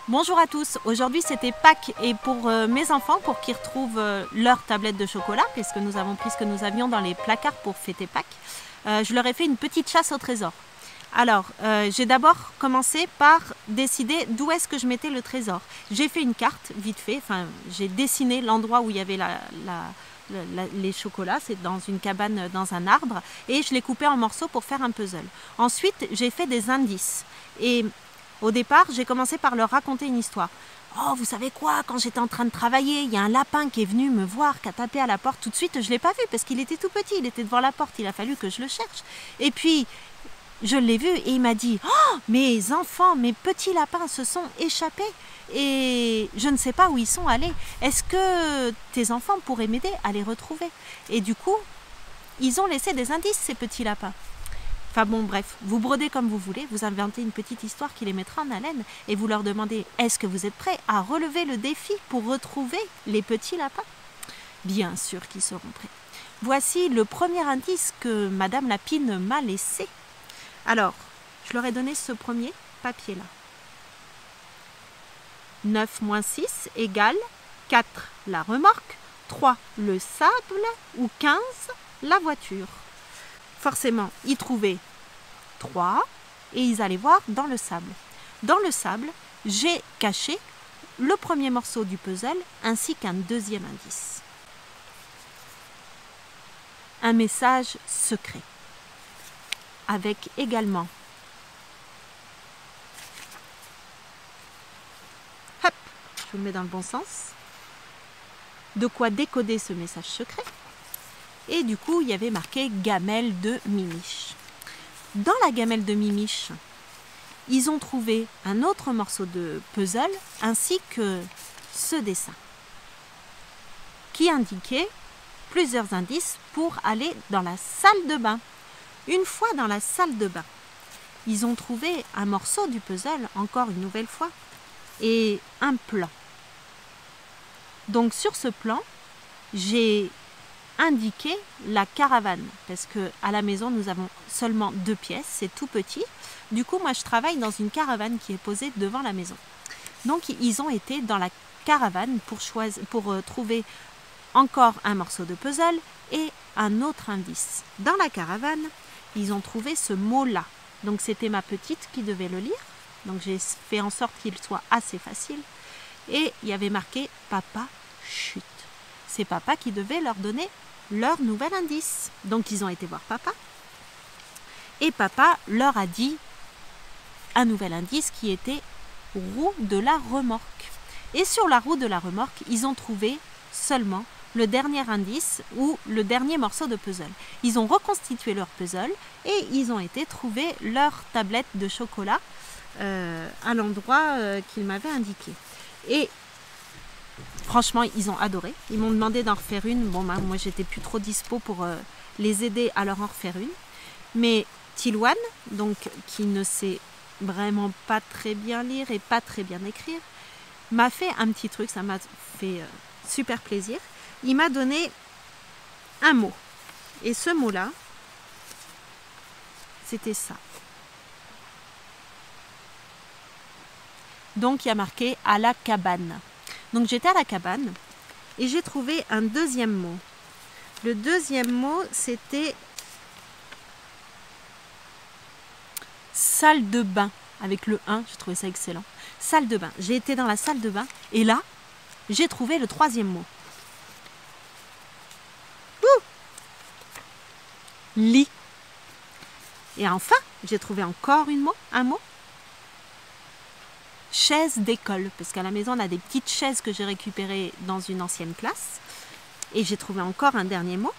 Bonjour à tous, aujourd'hui c'était Pâques et pour mes enfants, pour qu'ils retrouvent leur tablette de chocolat, puisque nous avons pris ce que nous avions dans les placards pour fêter Pâques, je leur ai fait une petite chasse au trésor. Alors, j'ai d'abord commencé par décider d'où est-ce que je mettais le trésor. J'ai fait une carte, vite fait, enfin j'ai dessiné l'endroit où il y avait les chocolats, c'est dans une cabane, dans un arbre, et je l'ai coupé en morceaux pour faire un puzzle. Ensuite, j'ai fait des indices, et au départ, j'ai commencé par leur raconter une histoire. Oh, vous savez quoi, quand j'étais en train de travailler, il y a un lapin qui est venu me voir, qui a tapé à la porte. Tout de suite, je ne l'ai pas vu parce qu'il était tout petit, il était devant la porte, il a fallu que je le cherche. Et puis, je l'ai vu et il m'a dit « Oh, mes enfants, mes petits lapins se sont échappés et je ne sais pas où ils sont allés. Est-ce que tes enfants pourraient m'aider à les retrouver ?» Et du coup, ils ont laissé des indices, ces petits lapins. Enfin bon, bref, vous brodez comme vous voulez, vous inventez une petite histoire qui les mettra en haleine et vous leur demandez « Est-ce que vous êtes prêts à relever le défi pour retrouver les petits lapins ?» Bien sûr qu'ils seront prêts. Voici le premier indice que Madame Lapine m'a laissé. Alors, je leur ai donné ce premier papier-là. 9 moins 6 égale 4 la remorque, 3 le sable ou 15 la voiture. Forcément, ils trouvaient 3 et ils allaient voir dans le sable. Dans le sable, j'ai caché le premier morceau du puzzle ainsi qu'un deuxième indice. Un message secret. Avec également, hop, je vous le mets dans le bon sens, de quoi décoder ce message secret. Et du coup, il y avait marqué gamelle de Mimiche. Dans la gamelle de Mimiche, ils ont trouvé un autre morceau de puzzle ainsi que ce dessin qui indiquait plusieurs indices pour aller dans la salle de bain. Une fois dans la salle de bain, ils ont trouvé un morceau du puzzle, encore une nouvelle fois, et un plan. Donc sur ce plan, j'ai indiqué la caravane, parce qu'à la maison, nous avons seulement 2 pièces, c'est tout petit. Du coup, moi, je travaille dans une caravane qui est posée devant la maison. Donc, ils ont été dans la caravane pour trouver encore un morceau de puzzle et un autre indice. Dans la caravane, ils ont trouvé ce mot-là. Donc, c'était ma petite qui devait le lire. Donc, j'ai fait en sorte qu'il soit assez facile. Et il y avait marqué « Papa, chut ». C'est papa qui devait leur donner leur nouvel indice. Donc, ils ont été voir papa. Et papa leur a dit un nouvel indice qui était « roue de la remorque ». Et sur la roue de la remorque, ils ont trouvé seulement le dernier indice ou le dernier morceau de puzzle. Ils ont reconstitué leur puzzle et ils ont été trouver leur tablette de chocolat à l'endroit qu'ils m'avaient indiqué. Et franchement, ils ont adoré. Ils m'ont demandé d'en refaire une. Bon, moi, j'étais plus trop dispo pour les aider à leur en refaire une. Mais Tilouane, donc, qui ne sait vraiment pas très bien lire et pas très bien écrire, m'a fait un petit truc. Ça m'a fait super plaisir. Il m'a donné un mot. Et ce mot-là, c'était ça. Donc, il y a marqué « à la cabane ». Donc, j'étais à la cabane et j'ai trouvé un deuxième mot. Le deuxième mot, c'était « salle de bain ». Avec le 1, j'ai trouvé ça excellent. Salle de bain. J'ai été dans la salle de bain et là, j'ai trouvé le troisième mot. Lit. Et enfin, j'ai trouvé encore un mot. Chaise d'école, parce qu'à la maison, on a des petites chaises que j'ai récupérées dans une ancienne classe. Et j'ai trouvé encore un dernier mot.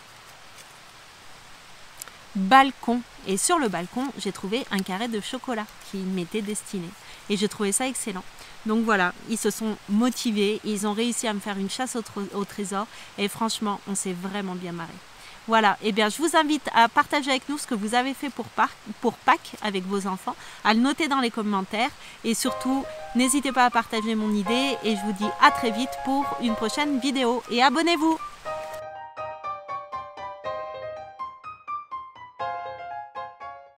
Balcon. Et sur le balcon, j'ai trouvé un carré de chocolat qui m'était destiné. Et j'ai trouvé ça excellent. Donc voilà, ils se sont motivés, ils ont réussi à me faire une chasse au trésor. Et franchement, on s'est vraiment bien marré. Voilà, et bien je vous invite à partager avec nous ce que vous avez fait pour Pâques avec vos enfants, à le noter dans les commentaires et surtout n'hésitez pas à partager mon idée et je vous dis à très vite pour une prochaine vidéo et abonnez-vous!